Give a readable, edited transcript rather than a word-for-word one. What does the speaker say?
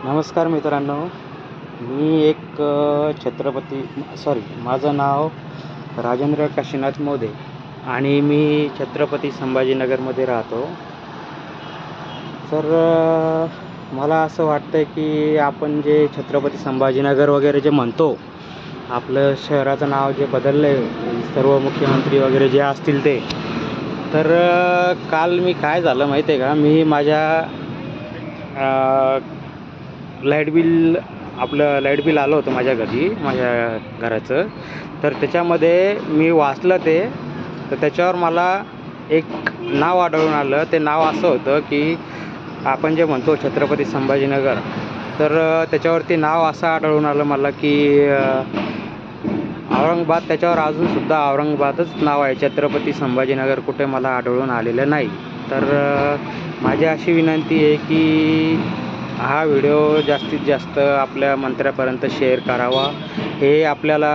नमस्कार मित्रांनो. मी एक माझं नाव राजेंद्र काशीनाथ मोदे आणि मी छत्रपती संभाजीनगरमध्ये राहतो. तर मला असं वाटतं की आपण जे छत्रपती संभाजीनगर वगैरे जे म्हणतो, आपलं शहराचं नाव जे बदललं आहे, सर्व मुख्यमंत्री वगैरे जे असतील ते. तर काल मी काय झालं माहिती आहे का, मी माझ्या लाईट बिल आलं होतं माझ्या घरी, माझ्या घराचं. तर त्याच्यामध्ये मी वाचलं ते. तर त्याच्यावर मला एक नाव आढळून आलं. ते नाव असं होतं की आपण जे म्हणतो छत्रपती संभाजीनगर, तर त्याच्यावरती नाव असं आढळून आलं मला की औरंगाबाद. त्याच्यावर अजूनसुद्धा औरंगाबादच नाव आहे, छत्रपती संभाजीनगर कुठे मला आढळून आलेलं नाही. तर माझी अशी विनंती आहे की हा व्हिडिओ जास्तीत जास्त आपल्या मंत्र्यापर्यंत शेअर करावा. हे आपल्याला